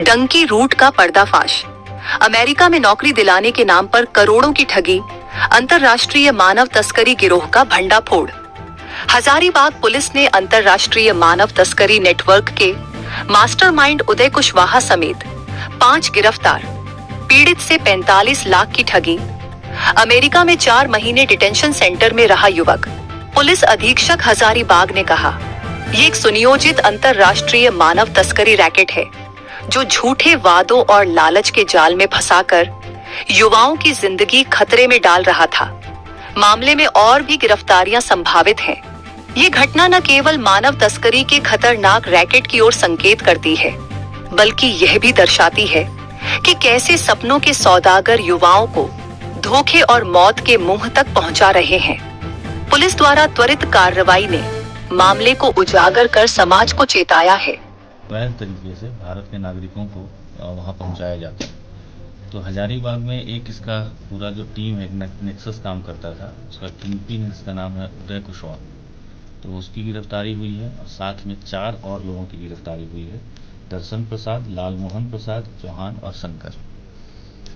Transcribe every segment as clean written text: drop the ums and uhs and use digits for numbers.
Dunki root का पर्दाफाश। America में नौकरी दिलाने के नाम पर करोड़ों की ठगी, अंतर्राष्ट्रीय मानव तस्करी गिरोह का भंडाफोड़। हजारीबाग पुलिस ने अंतर्राष्ट्रीय मानव तस्करी नेटवर्क के मास्टरमाइंड उदय कुशवाहा समेत 5 गिरफ्तार। पीड़ित से 45 लाख की ठगी। अमेरिका में 4 महीने डिटेंशन सेंटर में रहा युवक। पुलिस अधीक्षक हजारीबाग ने कहा, ये एक सुनियोजित अंतर्राष्ट्रीय मानव तस्करी रैकेट है जो झूठे वादों और लालच के जाल में फंसाकर युवाओं की जिंदगी खतरे में डाल रहा था। मामले में और भी गिरफ्तारियां संभावित हैं। ये घटना न केवल मानव तस्करी के खतरनाक रैकेट की ओर संकेत करती है, बल्कि यह भी दर्शाती है कि कैसे सपनों के सौदागर युवाओं को धोखे और मौत के मुंह तक पहुंचा रहे हैं। पुलिस द्वारा त्वरित कार्रवाई ने मामले को उजागर कर समाज को चेताया है। वैध तरीके से भारत के नागरिकों को वहां पहुंचाया जाता है। तो हजारीबाग में एक इसका पूरा जो टीम है, नेक्सस काम करता था, उसका किंगपिन इसका नाम है उदय कुशवाहा। तो उसकी गिरफ्तारी हुई है और साथ में 4 और लोगों की गिरफ्तारी हुई है। दर्शन प्रसाद, लालमोहन प्रसाद, चौहान और शंकर।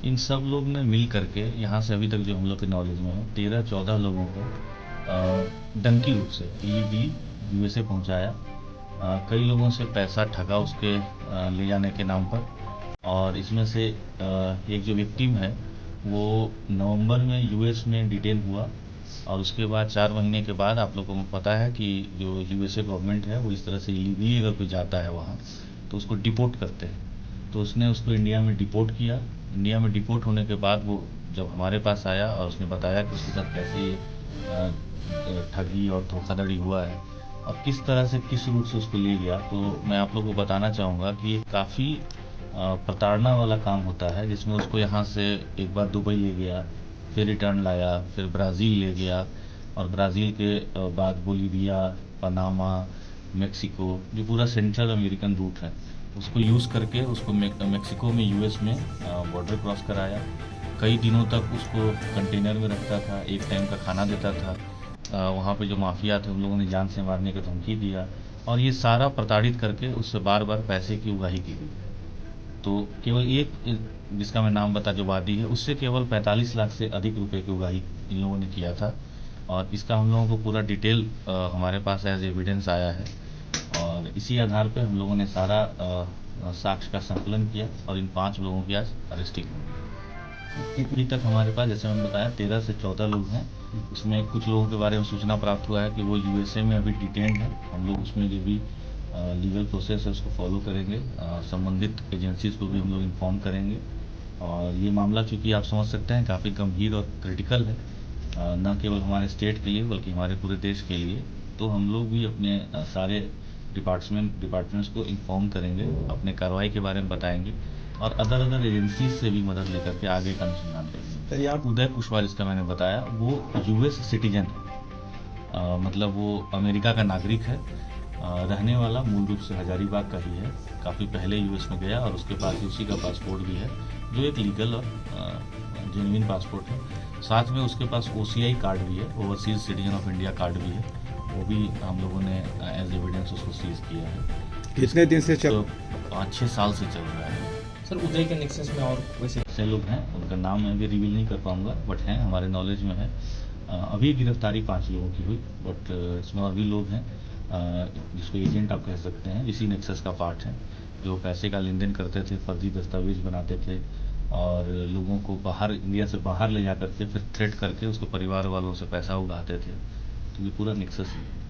इन सब लोग ने मिल करके यहाँ से अभी तक जो हम लोग के नॉलेज में है 13-14 लोगों को डंकी रूट से इलीगली यूएसए पहुँचाया। कई लोगों से पैसा ठगा उसके ले जाने के नाम पर। और इसमें से एक जो विक्टिम है वो नवंबर में यूएस में डिटेन हुआ और उसके बाद 4 महीने के बाद आप लोगों को पता है कि जो यूएसए गवर्नमेंट है वो इस तरह से इलीगली अगर कोई जाता है वहाँ तो उसको डिपोर्ट करते हैं। तो उसने उसको इंडिया में डिपोर्ट किया। इंडिया में डिपोर्ट होने के बाद वो जब हमारे पास आया और उसने बताया कि उसके साथ कैसे ये ठगी और धोखाधड़ी हुआ है और किस तरह से किस रूट से उसको ले गया, तो मैं आप लोगों को बताना चाहूँगा कि ये काफ़ी प्रताड़ना वाला काम होता है, जिसमें उसको यहाँ से एक बार दुबई ले गया, फिर रिटर्न लाया, फिर ब्राज़ील ले गया और ब्राज़ील के बाद बोलीविया, पनामा, मेक्सिको, जो पूरा सेंट्रल अमेरिकन रूट है उसको यूज़ करके उसको मेक्सिको में यूएस में बॉर्डर क्रॉस कराया। कई दिनों तक उसको कंटेनर में रखता था, एक टाइम का खाना देता था। वहाँ पे जो माफिया थे उन लोगों ने जान से मारने की धमकी दिया और ये सारा प्रताड़ित करके उससे बार बार पैसे की उगाही की गई। तो केवल एक जिसका मैं नाम बता जो वादी है उससे केवल 45 लाख से अधिक रुपए की उगाही इन लोगों ने किया था और इसका हम लोगों को पूरा डिटेल हमारे पास एज एविडेंस आया है और इसी आधार पे हम लोगों ने सारा साक्ष्य का संकलन किया और इन 5 लोगों की आज अरेस्टिंग हुई। अभी तक हमारे पास जैसे मैंने बताया 13 से 14 लोग हैं। इसमें कुछ लोगों के बारे में सूचना प्राप्त हुआ है कि वो यूएसए में अभी डिटेन्ड है। हम लोग उसमें जो भी लीगल प्रोसेस है उसको फॉलो करेंगे, संबंधित एजेंसीज को भी हम लोग इन्फॉर्म करेंगे। और ये मामला चूँकि आप समझ सकते हैं काफ़ी गंभीर और क्रिटिकल है, न केवल हमारे स्टेट के लिए बल्कि हमारे पूरे देश के लिए। तो हम लोग भी अपने सारे डिपार्टमेंट्स को इन्फॉर्म करेंगे, अपने कार्रवाई के बारे में बताएंगे और अदर एजेंसीज से भी मदद लेकर के आगे का अनुसंधान करेंगे। सर आप उदय कुशवाहा जिसका मैंने बताया वो यूएस सिटीजन है, मतलब वो अमेरिका का नागरिक है। रहने वाला मूल रूप से हजारीबाग का ही है। काफ़ी पहले यूएस में गया और उसके पास उसी का पासपोर्ट भी है जो एक लीगल और जेन्युइन पासपोर्ट है। साथ में उसके पास ओसीआई कार्ड भी है, overseas citizen of India card भी है, वो भी हम लोगों ने एज एविडेंस उसको सीज किया है। कितने दिन से तो 5-6 साल से चल रहा है। सर उदय के नेक्सस में और वैसे ऐसे लोग हैं, उनका नाम मैं भी रिवील नहीं कर पाऊंगा, बट हैं हमारे नॉलेज में है। अभी गिरफ्तारी 5 लोगों की हुई, बट इसमें और भी लोग हैं जिसको एजेंट आप कह सकते हैं, इसी नेक्सस का पार्ट है, जो पैसे का लेन देन करते थे, फर्जी दस्तावेज बनाते थे और लोगों को बाहर इंडिया से बाहर ले जा करके फिर थ्रेट करके उसको परिवार वालों से पैसा उगाते थे। तो ये पूरा नेक्सस ही है।